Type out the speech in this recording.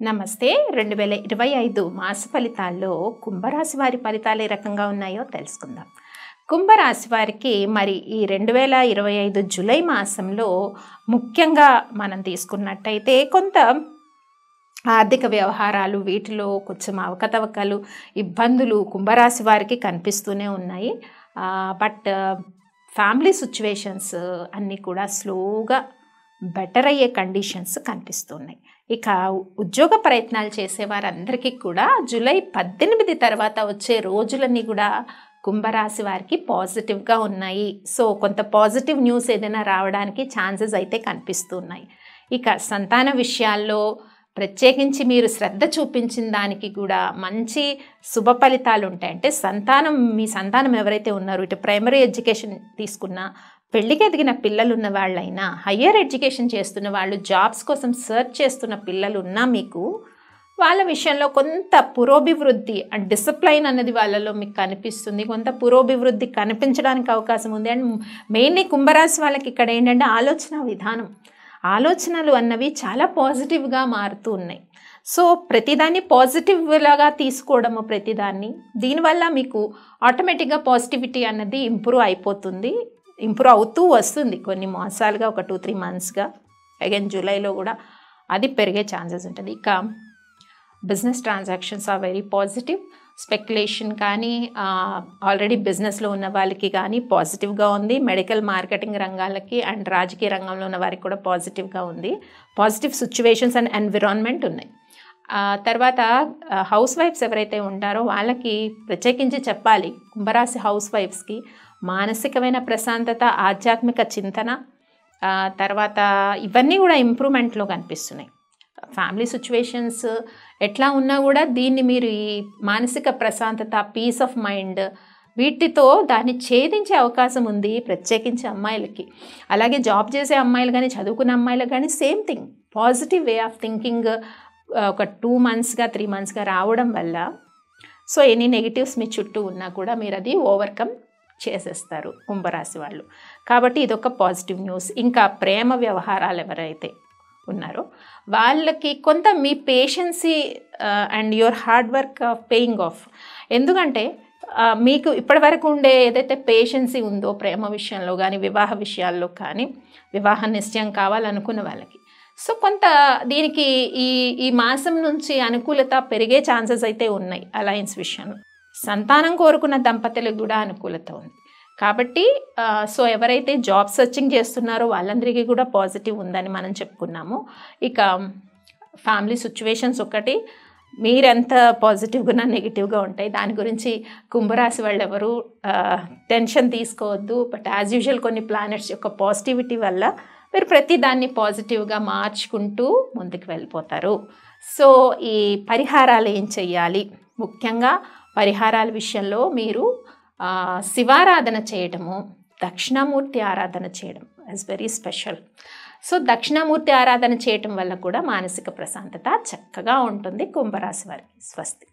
నమస్తే. 2025 మాస ఫలితాల్లో కుంభరాశి వారి ఫలితాలు ఏ రకంగా ఉన్నాయో తెలుసుకుందాం. కుంభరాశి వారికి మరి ఈ 2025 జూలై మాసంలో ముఖ్యంగా మనం తీసుకున్నట్టయితే కొంత ఆర్థిక వ్యవహారాలు వీటిలో కొంచెం అవకతవకలు ఇబ్బందులు కుంభరాశి వారికి కనిపిస్తూనే ఉన్నాయి. బట్ ఫ్యామిలీ సిచ్యువేషన్స్ అన్నీ కూడా స్లోగా బెటర్ అయ్యే కండిషన్స్ కనిపిస్తున్నాయి. ఇక ఉద్యోగ ప్రయత్నాలు చేసేవారందరికీ కూడా జూలై 18 తర్వాత వచ్చే రోజులన్నీ కూడా కుంభరాశి వారికి పాజిటివ్గా ఉన్నాయి. సో కొంత పాజిటివ్ న్యూస్ ఏదైనా రావడానికి ఛాన్సెస్ అయితే కనిపిస్తున్నాయి. ఇక సంతాన విషయాల్లో ప్రత్యేకించి మీరు శ్రద్ధ చూపించిన దానికి కూడా మంచి శుభ ఫలితాలు ఉంటాయి. అంటే మీ సంతానం ఎవరైతే ఉన్నారో ఇటు ప్రైమరీ ఎడ్యుకేషన్ తీసుకున్నా, పెళ్ళికి ఎదిగిన పిల్లలు ఉన్న వాళ్ళైనా, హయ్యర్ ఎడ్యుకేషన్ చేస్తున్న వాళ్ళు, జాబ్స్ కోసం సర్చ్ చేస్తున్న పిల్లలు ఉన్నా మీకు వాళ్ళ విషయంలో కొంత పురోభివృద్ధి అండ్ డిసిప్లైన్ అన్నది వాళ్ళలో మీకు కనిపిస్తుంది. కొంత పురోభివృద్ధి కనిపించడానికి అవకాశం ఉంది. అండ్ మెయిన్లీ కుంభరాశి వాళ్ళకి ఇక్కడ ఏంటంటే ఆలోచనలు అన్నవి చాలా పాజిటివ్గా మారుతూ ఉన్నాయి. సో ప్రతిదాన్ని పాజిటివ్ లాగా తీసుకోవడము, దీనివల్ల మీకు ఆటోమేటిక్గా పాజిటివిటీ అన్నది ఇంప్రూవ్ అవుతూ వస్తుంది. కొన్ని మాసాలుగా ఒక 2-3 మంత్స్గా అగైన్ జూలైలో కూడా అది పెరిగే ఛాన్సెస్ ఉంటుంది. ఇక business transactions are very positive. Speculation కానీ ఆల్రెడీ బిజినెస్లో ఉన్న వాళ్ళకి కానీ పాజిటివ్గా ఉంది. మెడికల్ మార్కెటింగ్ రంగాలకి అండ్ రాజకీయ రంగంలో ఉన్న వారికి కూడా పాజిటివ్గా ఉంది. పాజిటివ్ సిచ్యువేషన్స్ అండ్ ఎన్విరాన్మెంట్ ఉన్నాయి. తర్వాత హౌస్ వైఫ్స్ ఎవరైతే ఉంటారో వాళ్ళకి ప్రత్యేకించి చెప్పాలి, కుంభరాశి హౌస్ వైఫ్స్కి మానసికమైన ప్రశాంతత, ఆధ్యాత్మిక చింతన, తర్వాత ఇవన్నీ కూడా ఇంప్రూవ్మెంట్లో కనిపిస్తున్నాయి. ఫ్యామిలీ సిచ్యువేషన్స్ ఎట్లా ఉన్నా కూడా దీన్ని మీరు ఈ మానసిక ప్రశాంతత, పీస్ ఆఫ్ మైండ్ వీటితో దాన్ని ఛేదించే అవకాశం ఉంది. ప్రత్యేకించి అమ్మాయిలకి, అలాగే జాబ్ చేసే అమ్మాయిలు కానీ చదువుకున్న అమ్మాయిలకు కానీ same thing, positive way of thinking ఒక 2 మంత్స్గా 3 మంత్స్గా రావడం వల్ల సో ఎనీ నెగిటివ్స్ మీ చుట్టూ ఉన్నా కూడా మీరు అది ఓవర్కమ్ చేసేస్తారు కుంభరాశి వాళ్ళు. కాబట్టి ఇదొక పాజిటివ్ న్యూస్. ఇంకా ప్రేమ వ్యవహారాలు ఎవరైతే ఉన్నారో వాళ్ళకి కొంత మీ patience and your hard work paying off. ఎందుకంటే మీకు ఇప్పటివరకు ఉండే ఏదైతే పేషెన్సీ ఉందో ప్రేమ విషయంలో కానీ, వివాహ విషయాల్లో కానీ, వివాహ నిశ్చయం కావాలనుకున్న వాళ్ళకి సో కొంత దీనికి ఈ మాసం నుంచి అనుకూలత పెరిగే ఛాన్సెస్ అయితే ఉన్నాయి. అలయన్స్ విషయంలో సంతానం కోరుకున్న దంపతులకు కూడా అనుకూలత ఉంది. కాబట్టి సో ఎవరైతే జాబ్ సర్చింగ్ చేస్తున్నారో వాళ్ళందరికీ కూడా పాజిటివ్ ఉందని మనం చెప్పుకున్నాము. ఇక ఫ్యామిలీ సిచ్యువేషన్స్ ఒకటి, మీరెంత పాజిటివ్గా ఉన్నా నెగిటివ్గా ఉంటాయి. దాని గురించి కుంభరాశి వాళ్ళు ఎవరు టెన్షన్ తీసుకోవద్దు. బట్ యాజ్ యూజువల్ కొన్ని ప్లానెట్స్ యొక్క పాజిటివిటీ వల్ల మీరు ప్రతి దాన్ని పాజిటివ్గా మార్చుకుంటూ ముందుకు వెళ్ళిపోతారు. సో ఈ పరిహారాలు ఏం చెయ్యాలి? ముఖ్యంగా పరిహారాల విషయంలో మీరు శివారాధన చేయడము, దక్షిణామూర్తి ఆరాధన చేయడం is very special. So Dakshinamurthy ఆరాధన చేయటం వల్ల కూడా మానసిక ప్రశాంతత చక్కగా ఉంటుంది కుంభరాశి వారికి. స్వస్తి.